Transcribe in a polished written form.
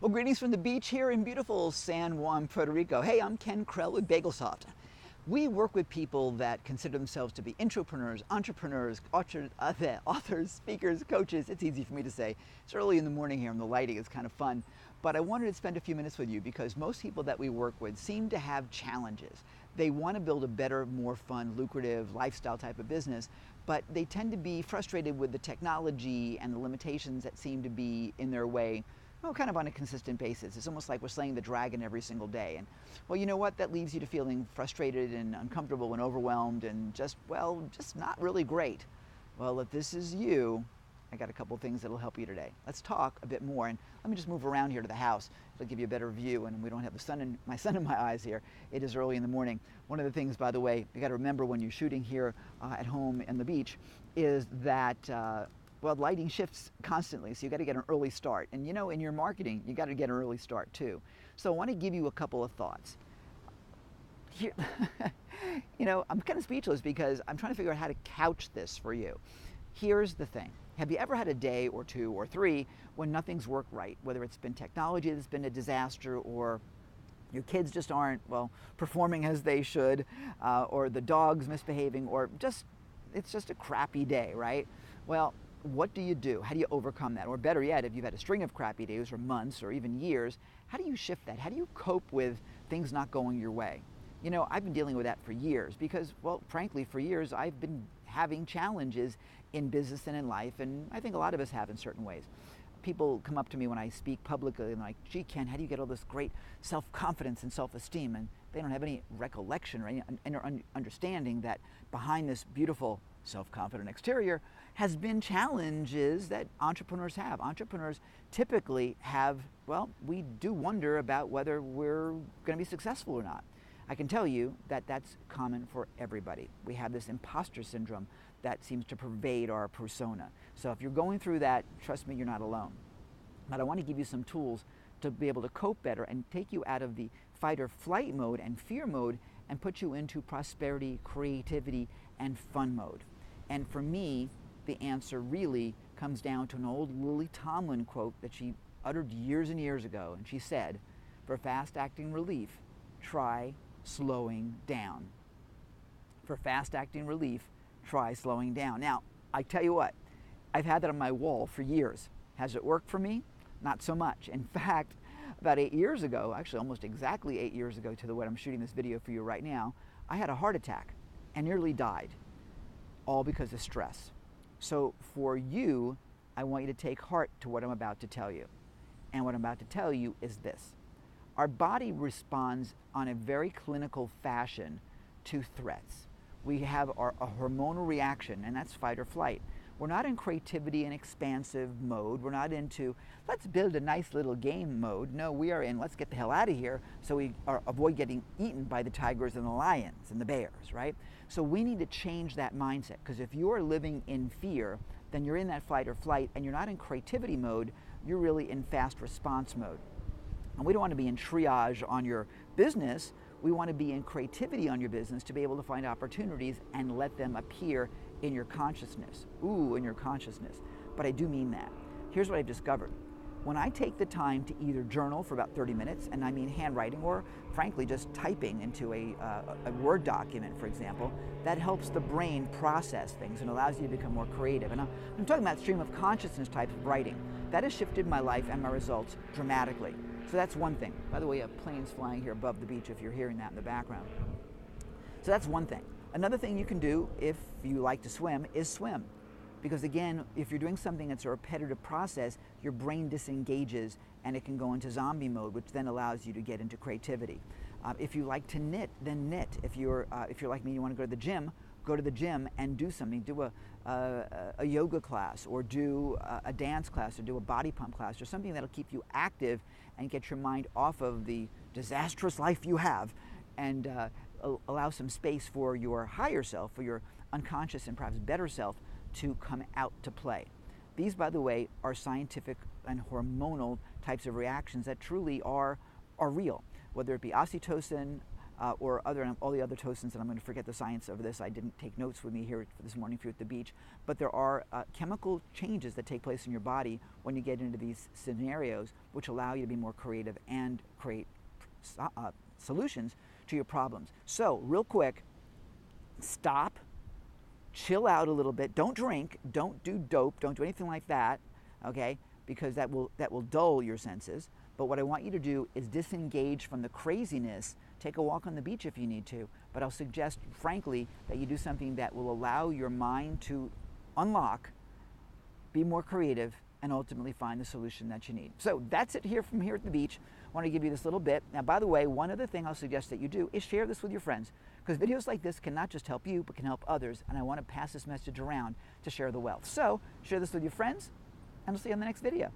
Well, greetings from the beach here in beautiful San Juan, Puerto Rico. Hey, I'm Ken Krell with Bagelsoft. We work with people that consider themselves to be intrapreneurs, entrepreneurs, authors, speakers, coaches. It's easy for me to say. It's early in the morning here and the lighting is kind of fun. But I wanted to spend a few minutes with you because most people that we work with seem to have challenges. They want to build a better, more fun, lucrative lifestyle type of business, but they tend to be frustrated with the technology and the limitations that seem to be in their way, well, kind of on a consistent basis. It's almost like we're slaying the dragon every single day. And well, you know what? That leaves you to feeling frustrated and uncomfortable and overwhelmed and just not really great. Well, if this is you, I got a couple of things that'll help you today. Let's talk a bit more, and let me just move around here to the house. It'll give you a better view, and we don't have my sun in my eyes here. It is early in the morning. One of the things, by the way, you got to remember when you're shooting here at home in the beach is that well, lighting shifts constantly, so you got to get an early start. And you know, in your marketing, you got to get an early start too. So I want to give you a couple of thoughts. Here, you know, I'm kind of speechless because I'm trying to figure out how to couch this for you. Here's the thing. Have you ever had a day or two or three when nothing's worked right? Whether it's been technology that's been a disaster, or your kids just aren't, well, performing as they should, or the dog's misbehaving, or it's just a crappy day, right? Well, what do you do? How do you overcome that? Or better yet, if you've had a string of crappy days or months or even years, how do you shift that? How do you cope with things not going your way? You know, I've been dealing with that for years because, well, frankly, for years I've been having challenges in business and in life, and I think a lot of us have in certain ways. People come up to me when I speak publicly and like, gee, Ken, how do you get all this great self-confidence and self-esteem? And they don't have any recollection or any understanding that behind this beautiful self-confident exterior has been challenges that entrepreneurs have. Entrepreneurs typically have, well, we do wonder about whether we're going to be successful or not. I can tell you that that's common for everybody. We have this imposter syndrome that seems to pervade our persona. So if you're going through that, trust me, you're not alone. But I want to give you some tools to be able to cope better and take you out of the fight or flight mode and fear mode and put you into prosperity, creativity, and fun mode. And for me, the answer really comes down to an old Lily Tomlin quote that she uttered years and years ago. And she said, for fast-acting relief, try slowing down. For fast-acting relief, try slowing down. Now, I tell you what, I've had that on my wall for years. Has it worked for me? Not so much. In fact, about 8 years ago, actually almost exactly 8 years ago to the when I'm shooting this video for you right now, I had a heart attack and nearly died, all because of stress. So for you, I want you to take heart to what I'm about to tell you. And what I'm about to tell you is this. Our body responds on a very clinical fashion to threats. We have a hormonal reaction, and that's fight or flight. We're not in creativity and expansive mode. We're not into, let's build a nice little game mode. No, we are in, let's get the hell out of here so we avoid getting eaten by the tigers and the lions and the bears, right? So we need to change that mindset, because if you are living in fear, then you're in that fight or flight, and you're not in creativity mode, you're really in fast response mode. And we don't want to be in triage on your business. We want to be in creativity on your business to be able to find opportunities and let them appear in your consciousness. Ooh, in your consciousness. But I do mean that. Here's what I've discovered. When I take the time to either journal for about 30 minutes, and I mean handwriting, or frankly just typing into a Word document, for example, that helps the brain process things and allows you to become more creative. And I'm talking about stream of consciousness type of writing. That has shifted my life and my results dramatically. So that's one thing. By the way, you have planes flying here above the beach if you're hearing that in the background. So that's one thing. Another thing you can do if you like to swim is swim. Because again, if you're doing something that's a repetitive process, your brain disengages and it can go into zombie mode, which then allows you to get into creativity. If you like to knit, then knit. If you're like me, you want to go to the gym and do something. Do a yoga class, or do a dance class, or do a body pump class, or something that'll keep you active and get your mind off of the disastrous life you have, and allow some space for your higher self, for your unconscious and perhaps better self to come out to play. These, by the way, are scientific and hormonal types of reactions that truly are real, whether it be oxytocin, or all the other tocins, and I'm going to forget the science of this. I didn't take notes with me here this morning for you at the beach, but there are chemical changes that take place in your body when you get into these scenarios, which allow you to be more creative and create solutions to your problems. So real quick, stop, chill out a little bit. Don't drink, don't do dope, don't do anything like that, okay? Because that will dull your senses. But what I want you to do is disengage from the craziness. Take a walk on the beach if you need to, but I'll suggest, frankly, that you do something that will allow your mind to unlock, be more creative, and ultimately find the solution that you need. So that's it here from here at the beach. I want to give you this little bit. Now, by the way, one other thing I'll suggest that you do is share this with your friends, because videos like this can not just help you, but can help others, and I want to pass this message around to share the wealth. So share this with your friends, and I'll see you on the next video.